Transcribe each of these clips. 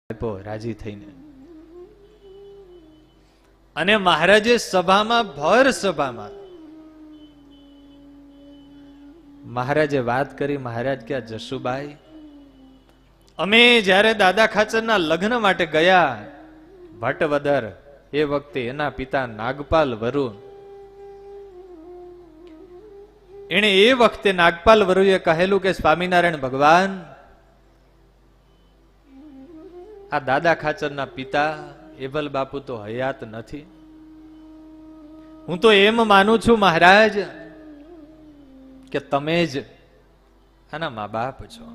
આપ્યો રાજી થઈને. અને મહારાજે સભામાં ભર સભામાં મહારાજે વાત કરી. મહારાજ કે જશુબાઈ, અમે જ્યારે દાદા ખાચરના લગ્ન માટે ગયા ભટ્ટવદર, એ વખતે એના પિતા નાગપાલ વરુ, એને એ વખતે નાગપાલ વરુએ કહેલું કે સ્વામિનારાયણ ભગવાન, આ દાદા ખાચરના પિતા એબલ બાપુ તો હયાત નથી. હું તો એમ માનું છું મહારાજ કે તમે જ આના મા બાપ છો,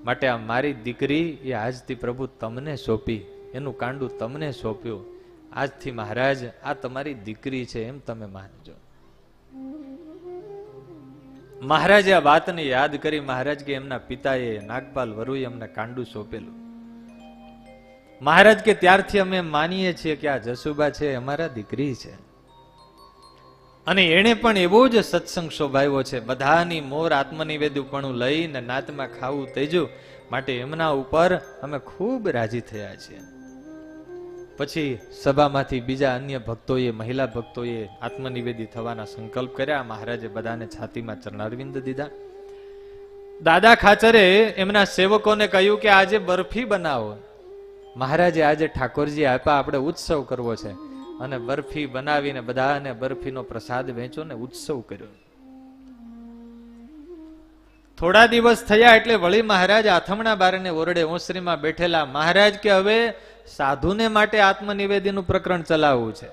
માટે આ મારી દીકરી એ આજથી પ્રભુ તમને સોંપી, એનું કાંડું તમને સોંપ્યું. આજથી મહારાજ આ તમારી દીકરી છે એમ તમે માનજો. મહારાજે આ વાતને યાદ કરી. મહારાજ કે એમના પિતાએ નાગપાલ વરુએ એમને કાંડું સોંપેલું. મહારાજ કે ત્યારથી અમે માનીએ છીએ કે આ જસુબા છે અમારા દીકરી છે. અને એને પણ એવો જ સત્સંગ શોભાવ્યો છે. બધાની મોર આત્મનિવેદ્યપણું લઈને નાતમાં ખાવું તેજું, માટે એમના ઉપર અમે ખૂબ રાજી થયા છીએ. પછી સભામાંથી બીજા અન્ય ભક્તોએ, મહિલા ભક્તોએ આત્મનિવેદી થવાના સંકલ્પ કર્યા. મહારાજે બધાને છાતીમાં ચરણારવિંદ દીધા. દાદા ખાચરે એમના સેવકોને કહ્યું કે આજે બરફી બનાવો. મહારાજે આજે ઠાકોરજી આપ્યા, આપણે ઉત્સવ કરવો છે. અને બરફી બનાવીને બધાને બરફીનો પ્રસાદ વેચો ને ઉત્સવ કર્યો. થોડા દિવસ થયા એટલે વળી મહારાજ આથમણા બારને ઓરડે ઓસરીમાં બેઠેલા. મહારાજ કે હવે સાધુને માટે આત્મનિવેદનનું પ્રકરણ ચલાવવું છે.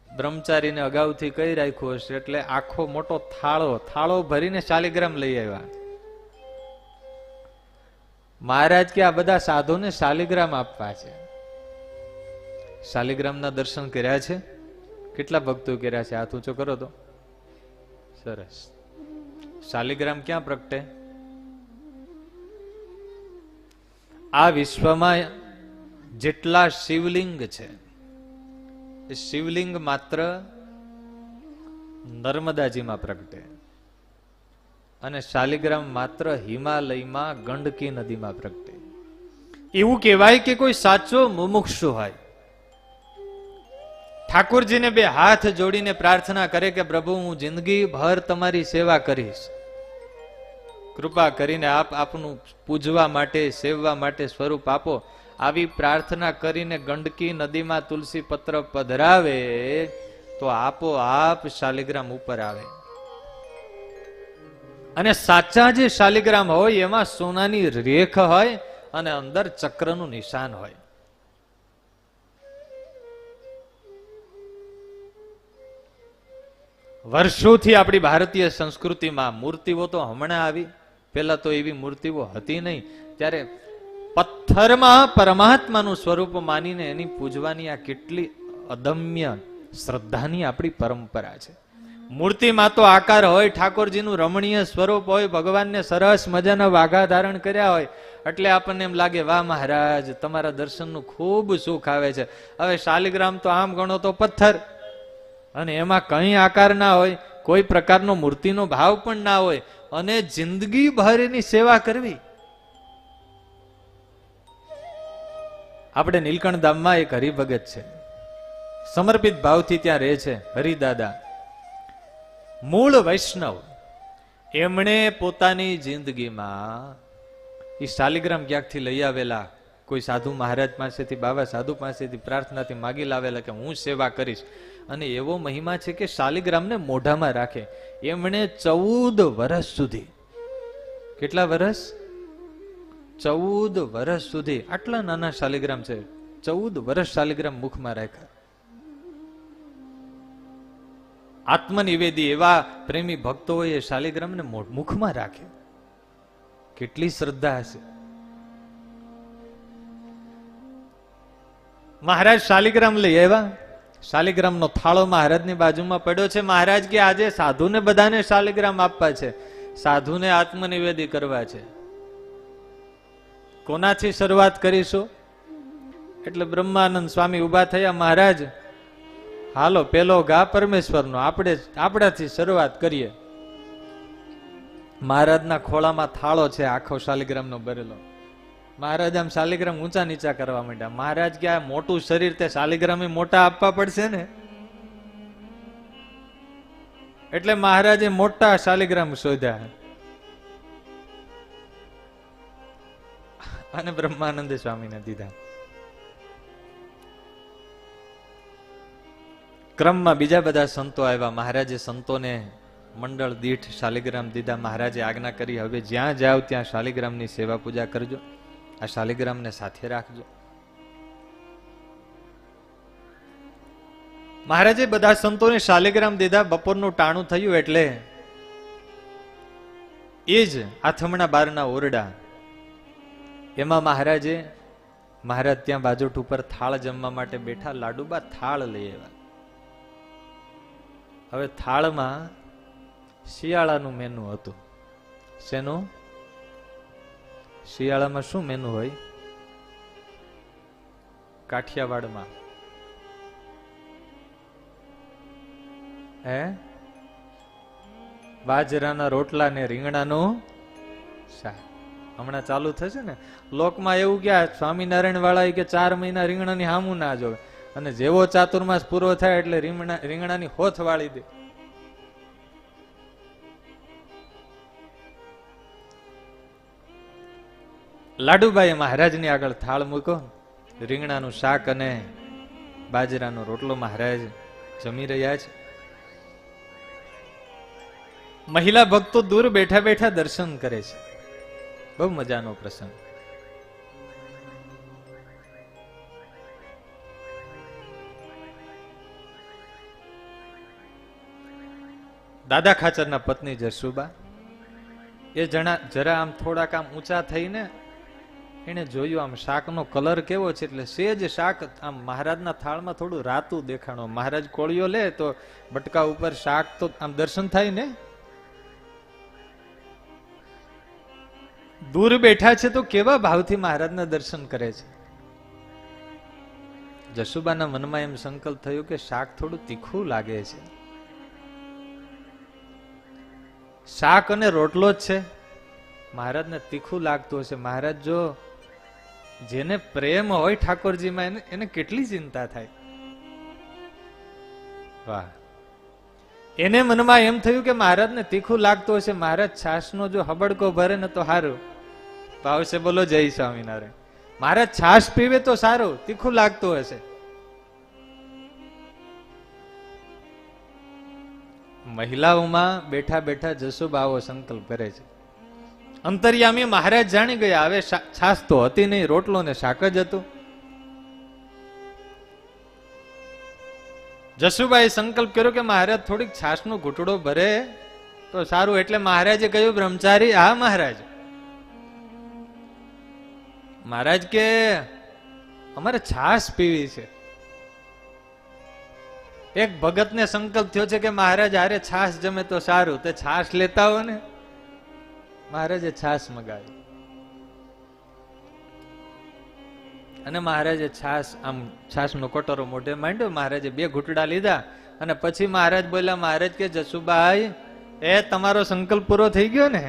બ્રહ્મચારીને અગાઉથી કહી રાખ્યું હશે એટલે આખો મોટો થાળો ભરીને શાલિગ્રામ લઈ આવ્યા. મહારાજ કે આ બધા સાધુને શાલિગ્રામ આપવા છે. શાલિગ્રામના દર્શન કર્યા છે? કેટલા ભક્તો કર્યા છે? હાથ ઊંચો કરો તો. સરસ. શાલિગ્રામ ક્યાં પ્રગટે? આ વિશ્વમાં જેટલા શિવલિંગ છે એ શિવલિંગ માત્ર નર્મદાજીમાં પ્રગટે, અને શાલિગ્રામ માત્ર હિમાલયમાં ગંડકી નદીમાં પ્રગટે. એવું કહેવાય કે કોઈ સાચો મુમુક્ષુ હોય, ઠાકોરજીને બે હાથ જોડીને પ્રાર્થના કરે કે પ્રભુ હું જિંદગી ભર તમારી સેવા કરીશ, કૃપા કરીને આપ આપનું પૂજવા માટે, સેવવા માટે સ્વરૂપ આપો. આવી પ્રાર્થના કરીને ગંડકી નદીમાં તુલસી પત્ર પધરાવે તો આપોઆપ શાલિગ્રામ ઉપર આવે. અને સાચા જે શાલિગ્રામ હોય એમાં સોનાની રેખ હોય અને અંદર ચક્રનું નિશાન હોય. વર્ષોથી આપણી ભારતીય સંસ્કૃતિમાં મૂર્તિઓ તો હમણાં આવી, પેલા તો એવી મૂર્તિઓ હતી નહીં. ત્યારે પથ્થરમાં પરમાત્માનું સ્વરૂપ માનીને એની પૂજવાની આ કેટલી અદમ્ય શ્રદ્ધાની આપણી પરંપરા છે. મૂર્તિમાં તો આકાર હોય, ઠાકોરજીનું રમણીય સ્વરૂપ હોય, ભગવાનને સરસ મજાના વાઘા ધારણ કર્યા હોય, એટલે આપણને એમ લાગે વાહ મહારાજ તમારા દર્શનનું ખૂબ સુખ આવે છે. હવે શાલિગ્રામ તો આમ ગણો તો પથ્થર, અને એમાં કઈ આકાર ના હોય, કોઈ પ્રકારનો મૂર્તિનો ભાવ પણ ના હોય, અને જિંદગી ભર એની સેવા કરવી. આપણે નીલકંઠ ધામમાં એક હરિભગત છે, સમર્પિત ભાવથી ત્યાં રહે છે, હરિદાદા, મૂળ વૈષ્ણવ. એમણે પોતાની જિંદગીમાં એ શાલિગ્રામ ક્યાંકથી લઈ આવેલા, કોઈ સાધુ મહારાજ પાસેથી, બાબા સાધુ પાસેથી પ્રાર્થનાથી માગી લાવેલા કે હું સેવા કરીશ. અને એવો મહિમા છે કે શાલિગ્રામને મોઢામાં રાખે. એમણે 14 વર્ષ સુધી, કેટલા વર્ષ? 14 વર્ષ સુધી. આટલા નાના શાલિગ્રામ છે, 14 વર્ષ શાલિગ્રામ મુખમાં રાખ્યા. આત્મનિવેદી એવા પ્રેમી ભક્તો એ શાલિગ્રામને મુખમાં રાખે. કેટલી શ્રદ્ધા હશે. મહારાજ શાલિગ્રામ લઈ આવ્યા. શાલિગ્રામનો થાળો મહારાજની બાજુમાં પડ્યો છે. મહારાજ કે આજે સાધુને બધાને શાલિગ્રામ આપવા છે, સાધુને આત્મનિવેદી કરવા છે. કોનાથી શરૂઆત કરીશું? એટલે બ્રહ્માનંદ સ્વામી ઉભા થયા. મહારાજ હાલો પેલો ગા પરમેશ્વરનો, આપણાથી શરૂઆત કરીએ. મહારાજના ખોળામાં થાળો છે આખો શાલિગ્રામનો ભરેલો. મહારાજ આમ શાલિગ્રામ ઊંચા નીચા કરવા માંડ્યા. મહારાજ કે આ મોટું શરીર તે શાલિગ્રામ મોટા આપવા પડશે ને, એટલે મહારાજે મોટા શાલિગ્રામ શોધ્યા અને બ્રહ્માનંદ સ્વામીને દીધા. ક્રમમાં બીજા બધા સંતો આવ્યા. મહારાજે સંતોને મંડળ દીઠ શાલિગ્રામ દીધા. મહારાજે આજ્ઞા કરી, હવે જ્યાં જાવ ત્યાં શાલિગ્રામની સેવા પૂજા કરજો, આ શાલિગ્રામને સાથે રાખજો. મહારાજે બધા સંતોને શાલિગ્રામ દીધા. બપોરનું ટાણું થયું એટલે એ જ આથમણા બારના ઓરડા, એમાં મહારાજ ત્યાં બાજોટ ઉપર થાળ જમવા માટે બેઠા. લાડુબા થાળ લઈ આવ્યા. હવે થાળમાં શિયાળાનું મેનુ હતું. શેનું? શિયાળામાં શું મેનુ હોય? કાઠિયાવાડમાં બાજરાના રોટલા ને રીંગણાનું શાક. હમણાં ચાલુ થશે ને લોકમાં એવું કે સ્વામિનારાયણ વાળા કે 4 મહિના રીંગણાની હામું ના જોવે, અને જેવો ચાતુર્માસ પૂરો થાય એટલે રીંગણાની હોથ વાળી દે. લાડુબાઈએ મહારાજની આગળ થાળ મૂકો. રીંગણાનું શાક અને બાજરાનો રોટલો મહારાજ જમી રહ્યા છે. મહિલા ભક્તો દૂર બેઠા બેઠા દર્શન કરે છે. બહુ મજાનો પ્રસંગ. દાદા ખાચરના પત્ની જસુબા એ જરા આમ થોડાક આમ ઊંચા થઈને એને જોયું, આમ શાકનો કલર કેવો છે, એટલે સેજ શાક આમ મહારાજના થાળમાં થોડું રાતું દેખાણો. મહારાજ કોળીઓ લે તો બટકા ઉપર શાક તો આમ દર્શન થાય ને. દૂર બેઠા છે તો કેવા ભાવથી મહારાજના દર્શન કરે છે. જસુબાના મનમાં એમ સંકલ્પ થયો કે શાક થોડું તીખું લાગે છે. શાક અને રોટલો જ છે, મહારાજને તીખું લાગતું હશે. મહારાજ જો જેને પ્રેમ હોય ઠાકોરજીમાં એને કેટલી ચિંતા થાય. વાહ! એને મનમાં એમ થયું કે મહારાજને તીખું લાગતું હશે. મહારાજ છાશનો જો હબડકો ભરે ને તો સારું ભાવશે. બોલો જય સ્વામિનારાયણ. મહારાજ છાશ પીવે તો સારું, તીખું લાગતું હશે. મહિલાઓમાં બેઠા બેઠા જસુબાઓ સંકલ્પ કરે છે. અંતર્યામી મહારાજ જાણી ગયા, હવે છાશ તો હતી નહીં, રોટલો ને શાક જ હતું. જસુબાએ સંકલ્પ કર્યો કે મહારાજ થોડીક છાશનો ઘૂંટડો ભરે તો સારું. એટલે મહારાજે કહ્યું, બ્રહ્મચારી, હા મહારાજ. મહારાજ કે અમારે છાશ પીવી છે. એક ભગતને સંકલ્પ થયો છે કે મહારાજ હારે છાશ જમે તો સારું, તે છાશ લેતા હો ને. મહારાજે છાશ મગાવી અને મહારાજે છાશનો કટોરો મોઢે માંડ્યો. મહારાજે 2 ઘૂંટડા લીધા અને પછી મહારાજ બોલ્યા, મહારાજ કે જસુબાઈ, એ તમારો સંકલ્પ પૂરો થઈ ગયો ને,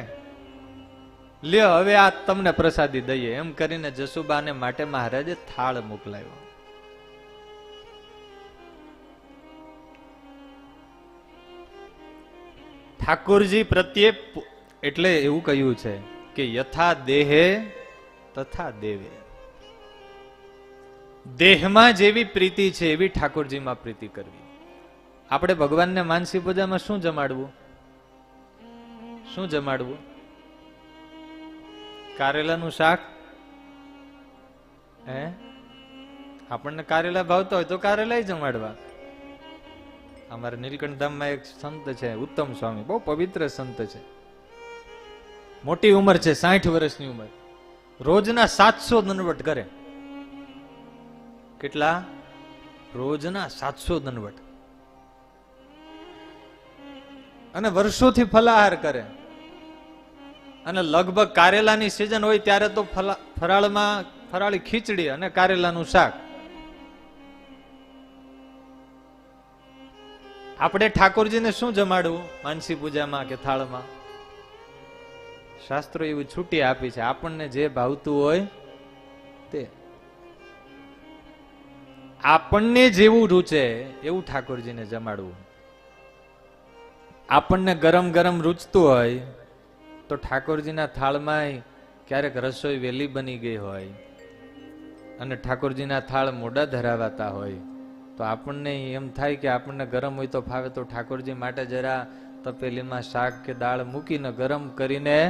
લ્યો હવે આ તમને પ્રસાદી દઈએ. એમ કરીને જસુબાને માટે મહારાજે થાળ મોકલાયો. ઠાકોરજી પ્રત્યે એટલે એવું કહ્યું છે કે યથા દેહે તથા દેવે. દેહમાં જેવી પ્રીતિ છે એવી ઠાકોરજીમાં પ્રીતિ કરવી. આપણે ભગવાનને માનસી પૂજામાં શું જમાડવું? શું જમાડવું? કારેલાનું શાક. આપણને કારેલા ભાવતા હોય તો કારેલા જમાડવા. અમારા નીલકંઠ ધામમાં એક સંત છે, ઉત્તમ સ્વામી, બહુ પવિત્ર સંત છે. મોટી ઉંમર છે, 60 વર્ષની ઉંમર. રોજના 700 દંડવટ કરે. કેટલા? રોજના 700 દંડવટ. અને વર્ષોથી ફલાહાર કરે. અને લગભગ કારેલાની સિઝન હોય ત્યારે તો ફરાળમાં ફરાળી ખીચડી અને કારેલાનું શાક. આપણે ઠાકોરજીને શું જમાડવું માનસી પૂજામાં કે થાળમાં? શાસ્ત્રો એવી છૂટી આપી છે, આપણને જે ભાવતું હોય તે. આપણને જેવું રૂચે એવું ઠાકોરજીને જમાડવું. આપણને ગરમ ગરમ રૂચતું હોય તો ઠાકોરજીના થાળમાં ક્યારેક રસોઈ વેલી બની ગઈ હોય અને ઠાકોરજીના થાળ મોડા ધરાવાતા હોય તો આપણને એમ થાય કે આપણને ગરમ હોય તો ફાવે, તો ઠાકોરજી માટે જરા તપેલીમાં શાક કે દાળ મૂકીને ગરમ કરીને.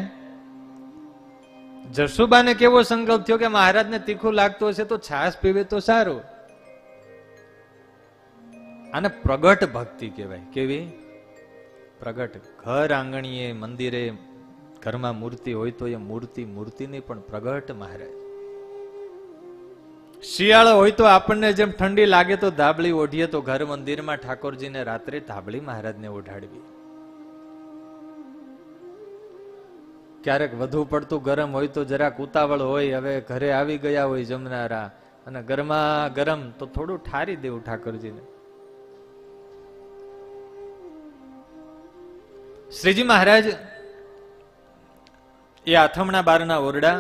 જસુબાને કેવો સંકલ્પ થયો કે મહારાજને તીખું લાગતું હશે તો છાશ પીવે તો સારું. આને પ્રગટ ભક્તિ કહેવાય. કેવી? પ્રગટ. ઘર આંગણીએ મંદિરે ઘરમાં મૂર્તિ હોય તો એ મૂર્તિ નહીં પણ પ્રગટ મહારાજ. શિયાળો હોય તો આપણને જેમ ઠંડી લાગે તો ધાબળી ઓઢીએ, તો ઘર મંદિરમાં ઠાકોરજીને રાત્રે ધાબળી મહારાજને ઓઢાડવી. ક્યારેક વધુ પડતું ગરમ હોય તો જરાક ઉતાવળ હોય, હવે ઘરે આવી ગયા હોય જમનારા અને ગરમા ગરમ તો થોડું ઠારી દેવું ઠાકોરજીને. શ્રીજી મહારાજ એ આથમણા બારના ઓરડા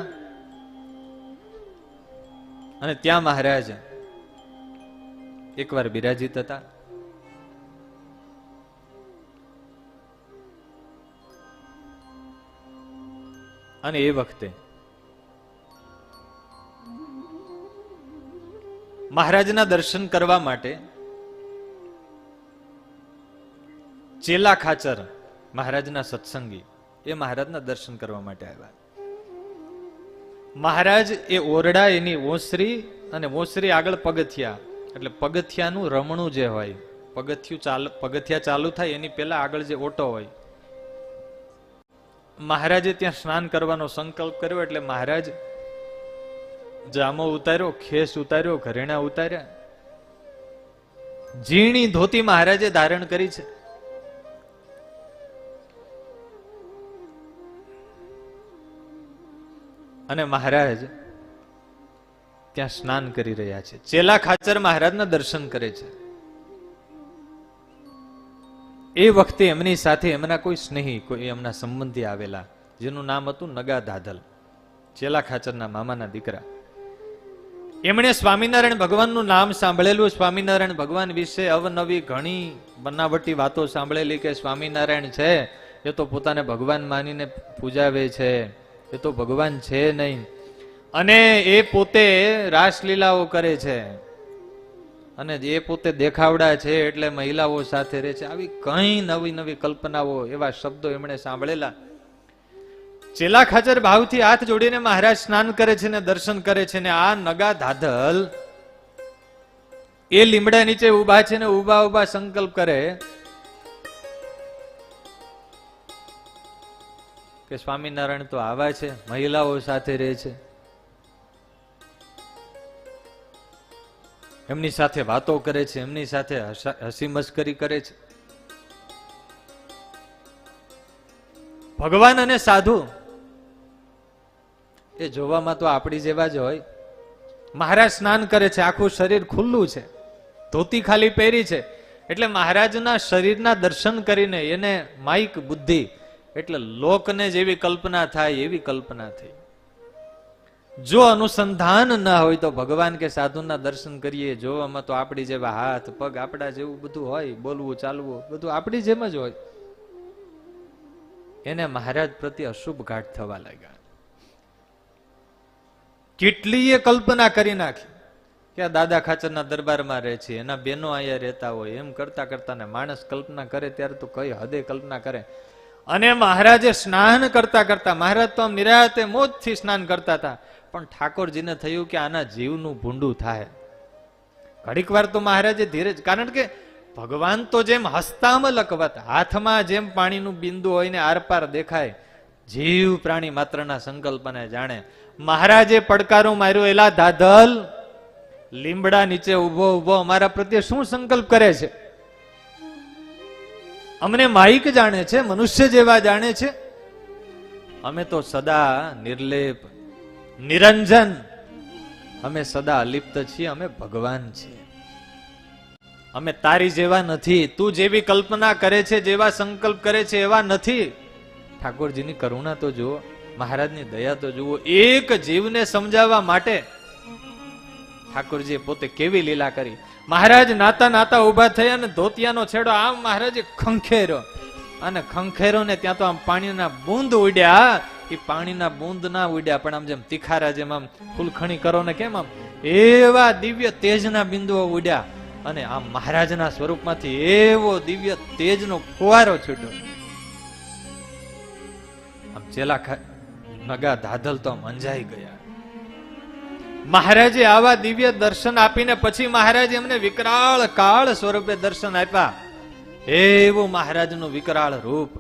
અને ત્યાં મહારાજ એકવાર બિરાજિત હતા. અને એ વખતે મહારાજના દર્શન કરવા માટે ચેલા ખાચર મહારાજના સત્સંગી એ મહારાજના દર્શન કરવા માટે આવ્યા. મહારાજ એ ઓરડા, એની ઓસરી અને ઓસરી આગળ પગથિયા, એટલે પગથિયાનું રમણું જે હોય, પગથિયા ચાલુ થાય એની પહેલા આગળ જે ઓટો હોય, મહારાજે ત્યાં સ્નાન કરવાનો સંકલ્પ કર્યો. એટલે મહારાજ જામો ઉતાર્યો, ખેસ ઉતાર્યો, ઘરેણા ઉતાર્યા, ઝીણી ધોતી મહારાજે ધારણ કરી છે. અને મહારાજ ત્યાં સ્નાન કરી રહ્યા છે. ચેલા ખાચર મહારાજના દર્શન કરે છે. એ વખતે એમની સાથે એમના કોઈ સ્નેહી, કોઈ એમના સંબંધી આવેલા, જેનું નામ હતું નગા દાધલ, ચેલા ખાચરના મામાના દીકરા. એમણે સ્વામિનારાયણ ભગવાનનું નામ સાંભળેલું, સ્વામિનારાયણ ભગવાન વિશે અવનવી ઘણી બનાવટી વાતો સાંભળેલી કે સ્વામિનારાયણ છે એ તો પોતાને ભગવાન માનીને પૂજાવે છે, એ તો ભગવાન છે નહીં, અને એ પોતે રાસલીલાઓ કરે છે, અને એ પોતે દેખાવડા છે એટલે મહિલાઓ સાથે રહે છે. આવી કઈ નવી નવી કલ્પનાઓ, એવા શબ્દો એમણે સાંભળેલા. ચેલા ખાચર ભાવથી હાથ જોડીને મહારાજ સ્નાન કરે છે ને દર્શન કરે છે. ને આ નગા ધાધલ એ લીમડા નીચે ઉભા છે ને ઉભા સંકલ્પ કરે કે સ્વામિનારાયણ તો આવા છે, મહિલાઓ સાથે રહે છે, એમની સાથે વાતો કરે છે, એમની સાથે હસી મસ્કરી કરે છે. ભગવાન અને સાધુ એ જોવામાં તો આપણી જેવા જ હોય. મહારાજ સ્નાન કરે છે, આખું શરીર ખુલ્લું છે, ધોતી ખાલી પહેરી છે, એટલે મહારાજના શરીરના દર્શન કરીને એને માઇક બુદ્ધિ, એટલે લોકને જેવી કલ્પના થાય એવી કલ્પના થઈ. જો અનુસંધાન ના હોય તો ભગવાન કે સાધુના દર્શન કરીએ જોવામાં તો આપણી જેવા હાથ પગ, આપણા જેવું બધું હોય, બોલવું ચાલવું બધું આપણી જેમ જ હોય. એને મહારાજ પ્રત્યે અશુભ ઘાટ થવા લાગ્યા. કેટલીય કલ્પના કરી નાખી કે આ દાદા ખાચરના દરબારમાં રહે છે, એના બેનો અહીંયા રહેતા હોય, એમ કરતા કરતા ને માણસ કલ્પના કરે ત્યારે તો કઈ હદે કલ્પના કરે. અને મહારાજે સ્નાન કરતા કરતા, મહારાજ તો આમ નિરાતે મોજથી સ્નાન કરતા હતા, પણ ઠાકોરજીને થયું કે આના જીવનું ભૂંડું થાય. ઘડીક વાર તો મહારાજે ધીરજ, કારણ કે ભગવાન તો જેમ હસ્તામલકવત, હાથમાં જેમ પાણીનું બિંદુ હોય ને આરપાર દેખાય, જીવ પ્રાણી માત્રના સંકલ્પને જાણે. મહારાજે પડકારો માર્યો, એલા દાધલ, લીમડા નીચે ઉભો ઉભો અમારા પ્રત્યે શું સંકલ્પ કરે છે? અમને માઇક જાણે છે, મનુષ્ય જેવા જાણે છે, અમે તો સદા નિર્લેપ નિરંજન, અમે સદા અલિપ્ત છીએ, અમે ભગવાન છીએ, અમે તારી જેવા નથી, તું જેવી કલ્પના કરે છે, જેવા સંકલ્પ કરે છે એવા નથી. ઠાકોરજીની કરુણા તો જુઓ, મહારાજની દયા તો જુઓ. એક જીવને સમજાવવા માટે ઠાકોરજીએ પોતે કેવી લીલા કરી. મહારાજ નાતા નાતા ઉભા થયા અને ધોતિયાનો છેડો આમ મહારાજે ખંખેર્યો અને ખંખેરો ને ત્યાં તો આમ પાણીના બૂંદ ઉડ્યા. એ પાણીના બૂંદ ના ઉડ્યા પણ આમ જેમ તીખારા જેમ આમ ફૂલખણી કરો ને કેમ આમ એવા દિવ્ય તેજના બિંદુઓ ઉડ્યા અને આમ મહારાજના સ્વરૂપમાંથી એવો દિવ્ય તેજનો ફુવારો છૂટ્યો. આમ ચેલા નગા ધાધલ તો આમ અંજાઈ ગયા. મહારાજે આવા દિવ્ય દર્શન આપીને પછી મહારાજે એમને વિકરાળ કાળ સ્વરૂપે દર્શન આપ્યા. એવું મહારાજનું વિકરાળ રૂપ.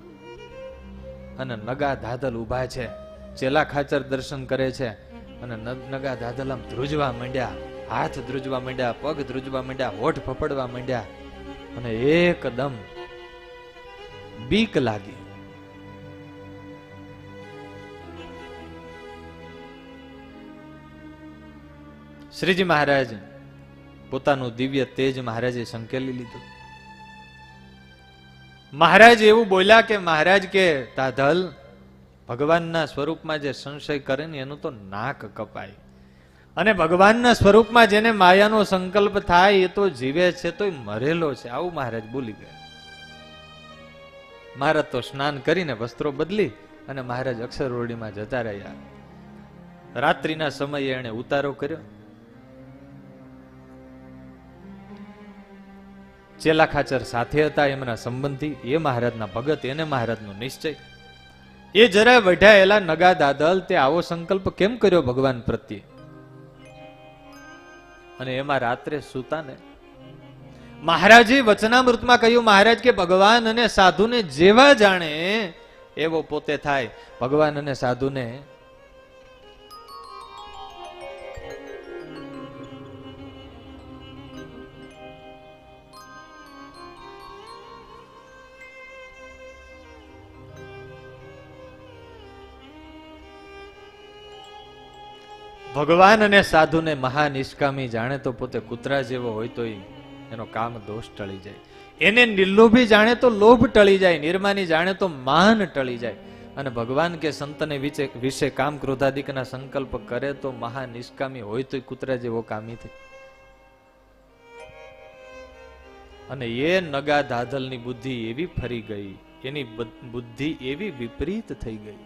અને નગા ધાધલ ઉભા છે, ચેલા ખાચર દર્શન કરે છે અને નગા ધાધલ આમ ધ્રુજવા માંડ્યા, હાથ ધ્રુજવા માંડ્યા, પગ ધ્રુજવા માંડ્યા, હોઠ ફફડવા માંડ્યા અને એકદમ બીક લાગી. શ્રીજી મહારાજ પોતાનું દિવ્ય તેજ મહારાજે સંકેલી લીધું. મહારાજ એવું બોલ્યા કે મહારાજ કે તાધલ ભગવાનના સ્વરૂપમાં જે સંશય કરે ને એનું તો નાક કપાય, અને ભગવાનના સ્વરૂપમાં જેને માયાનો સંકલ્પ થાય એ તો જીવે છે તો મરેલો છે, આવું મહારાજ બોલી ગયા. મહારાજ તો સ્નાન કરીને વસ્ત્રો બદલી અને મહારાજ અક્ષરવડીમાં જતા રહ્યા. રાત્રિના સમયે એને ઉતારો કર્યો. ચેલા ખાચર સાથે હતા, એમના સંબંધી, એ મહારાજના ભગત, એને મહારાજનો નિશ્ચય. એ જરા વઢાયેલા નગા દાદલ તે આવો સંકલ્પ કેમ કર્યો ભગવાન પ્રત્યે? અને એમાં રાત્રે સુતા ને મહારાજે વચનામૃતમાં કહ્યું, મહારાજ કે ભગવાન અને સાધુને જેવા જાણે એવો પોતે થાય. ભગવાન અને સાધુને ભગવાન અને સાધુને મહાનિષ્કામી જાણે તો પોતે કૂતરા જેવો હોય તો એનો કામ દોષ ટળી જાય. એને નિર્લોભી જાણે તો લોભ ટળી જાય, નિર્માની જાણે તો માન ટળી જાય. અને ભગવાન કે સંતને વિશે કામ ક્રોધાદિકના સંકલ્પ કરે તો મહાનિષ્કામી હોય તો કૂતરા જેવો કામી થાય. અને એ નગા ધાધલની બુદ્ધિ એવી ફરી ગઈ, એની બુદ્ધિ એવી વિપરીત થઈ ગઈ.